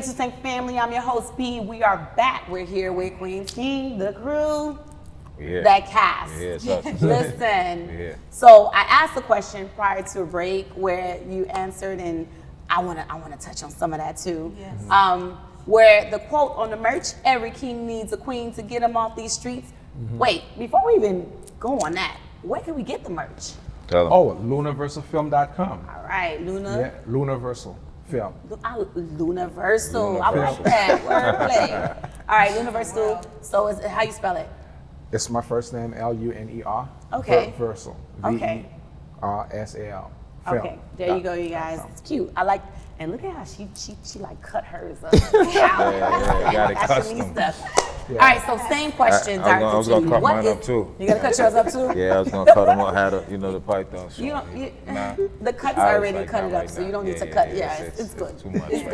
6 family, I'm your host, B. We are back. We're here with Queen's King, the crew, that cast. Yeah, it's us. Listen, so I asked a question prior to a break where you answered, and I wanna touch on some of that too. Yes. Where the quote on the merch, every king needs a queen to get him off these streets. Wait, before we even go on that, where can we get the merch? Tell 'em. Oh, LunaversalFilm.com. All right, Luna. Yeah, Lunaversal Film. Luniversal. I like that wordplay. All right, Universal. So is how you spell it? It's my first name, Luner. Okay. Versal. Okay. Versal. Film. Okay, there you go, you guys. It's cute. I like, and look at how she like cut hers up. Yeah, got it custom. Yeah. All right, so same question. I was gonna cut mine up too. You gonna cut yours up too? Yeah, I was gonna cut them up. Had the python. You don't. Nah. The cuts I was already like, cut not it up, right so now. you don't need to Yeah, cut. yeah, Yeah, it's it's good. too much It's right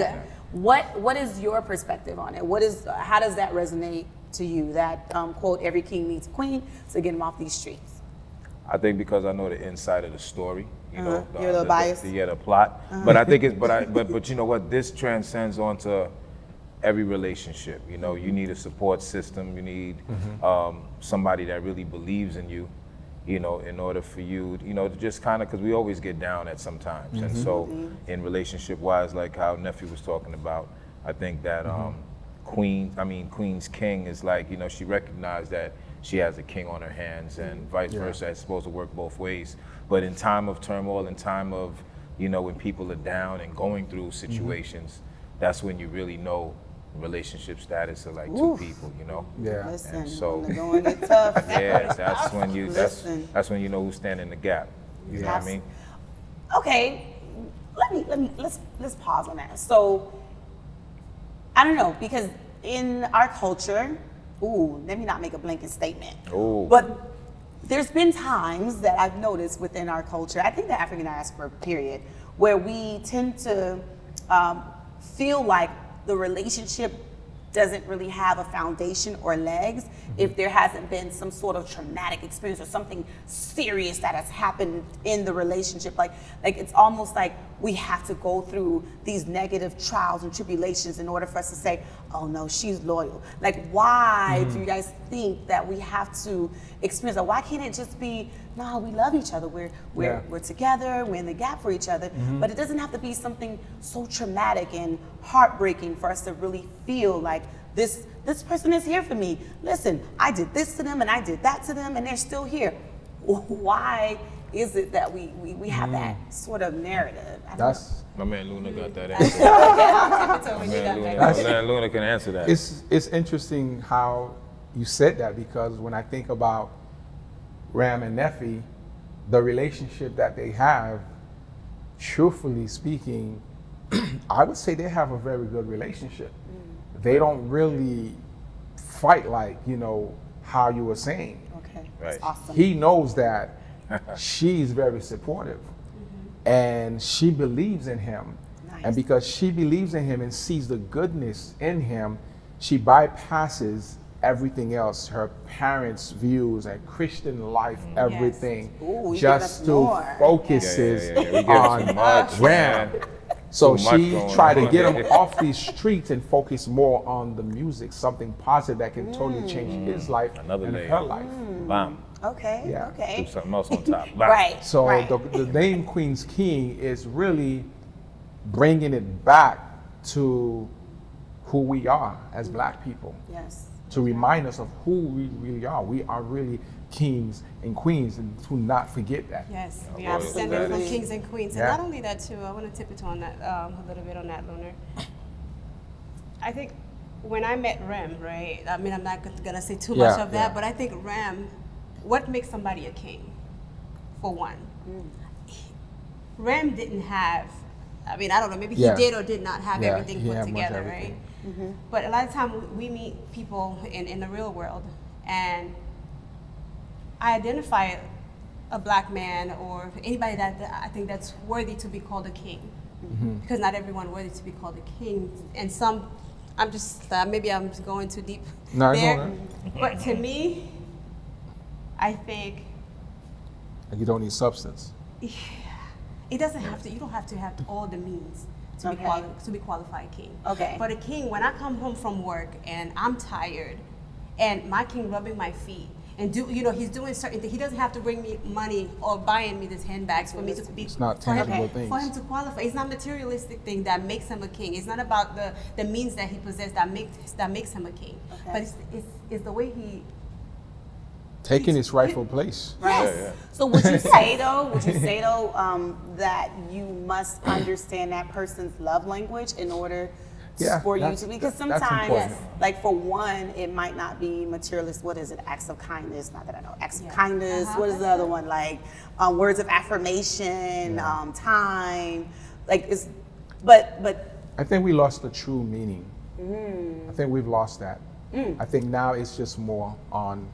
good. now. What is your perspective on it? How does that resonate to you? That quote, "Every king needs a queen to get him off these streets." I think because I know the inside of the story, you know, You're a little biased. the plot. But I think it's, but you know what? This transcends onto every relationship. You know, you need a support system. You need somebody that really believes in you. You know, in order for you, you know, to just kind of, because we always get down at sometimes, and so in relationship-wise, like how Nephew was talking about, I think that Queen's King is like, you know, she recognized that she has a king on her hands, and vice versa. It's supposed to work both ways. But in time of turmoil, in time of, you know, when people are down and going through situations, that's when you really know relationship status of like two people, you know. Yeah. Listen, And so- when the going get tough. Yeah, that's when you Listen. that's when you know who's standing in the gap. You know what I mean? Okay, let's pause on that. So I don't know, because in our culture, let me not make a blanket statement. Ooh. But there's been times that I've noticed within our culture, I think the African diaspora period, where we tend to feel like the relationship doesn't really have a foundation or legs if there hasn't been some sort of traumatic experience or something serious that has happened in the relationship. Like it's almost like we have to go through these negative trials and tribulations in order for us to say, oh no, she's loyal. Like, why do you guys think that we have to experience that? Why can't it just be, no, we love each other, we're together, we're in the gap for each other, but it doesn't have to be something so traumatic and heartbreaking for us to really feel like this person is here for me. Listen, I did this to them and I did that to them and they're still here. Why is it that we have that sort of narrative? That's My man Luna got that answer. My man Luna can answer that. it's interesting how you said that, because when I think about Ram and Nephi, the relationship that they have, truthfully speaking, I would say they have a very good relationship. They don't really fight like, you know, how you were saying. Okay, Right. that's awesome. He knows that she's very supportive and she believes in him. Nice. And because she believes in him and sees the goodness in him, she bypasses everything else, her parents' views and Christian life, everything, Ooh, you just give us to more. focuses We give on too much, Ram. man. So Too much she going tried to on. get him off these streets and focus more on the music, something positive that can totally change his life Another and layer. her life. Bam. Okay, Yeah. okay. Do something else on top. Bam. Right. So right. the name Queen's King is really bringing it back to who we are as Black people, Yes. to remind us of who we really are. We are really kings and queens, and to not forget that. Yes, we Absolutely. are descended from kings and queens. Yeah. And not only that too, I want to tip it on that a little bit on that, Lunar. I think when I met Ram, right, I mean, I'm not gonna say too much of that, but I think Ram, what makes somebody a king, for one? Ram didn't have, I mean, I don't know, maybe he did or did not have everything he put had much together, everything. right? But a lot of times we meet people in the real world, and I identify a Black man or anybody that I think that's worthy to be called a king, because not everyone worthy to be called a king, and some, I'm just maybe I'm just going too deep No, it's there, all right. but to me, I think And you don't need substance. it doesn't have to. You don't have to have all the means Okay. to be qualified king. Okay. But a king, when I come home from work and I'm tired, and my king rubbing my feet and he's doing certain things. He doesn't have to bring me money or buying me this handbags for me to be. It's not for him- tangible things. For him to qualify, it's not materialistic thing that makes him a king. It's not about the means that he possesses that makes him a king. Okay. But it's the way he. Taking its rightful place. Right. Yeah. So would you say though? That you must understand that person's love language in order for you that's- to? Because that's sometimes, important. like for one, it might not be materialist. What is it? Acts of kindness. Not that I know. Acts of Yeah. kindness. What is the other one? Like words of affirmation. Time. Like it's. But. I think we lost the true meaning. I think we've lost that. I think now it's just more on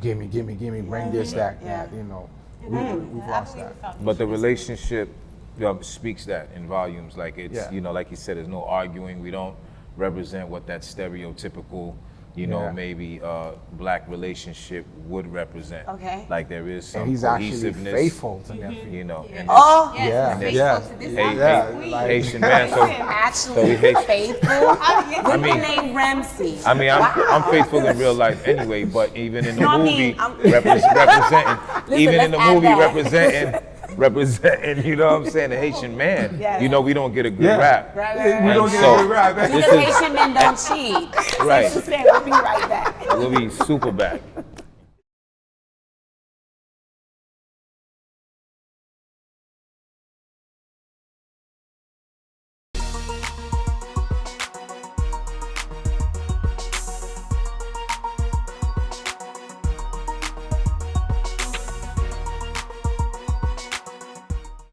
gimme, bring this, that, you know. We've lost that. But the relationship speaks that in volumes. Like it's, Yeah. you know, like you said, there's no arguing. We don't represent what that stereotypical, you know, Yeah. maybe black relationship would represent. Okay. Like there is some And he's actually cohesiveness. faithful to nephew. You know, and Oh. Yes, Yeah, he's yeah. faithful to this Hey, family. yeah, like- Haitian man. So Actually Haitian- faithful. I mean- Renee Ramsey. I mean, I'm faithful in real life anyway, but even in the No, I movie, mean, I'm- representing, Listen, even in let's the add movie, that. representing, you know what I'm saying, the Haitian man. Yes. You know, we don't get a good Yeah. rap. Right, We right, don't And get so- it right. This Because is- Haitian men don't cheat. Right. We'll be right back. We'll be super back.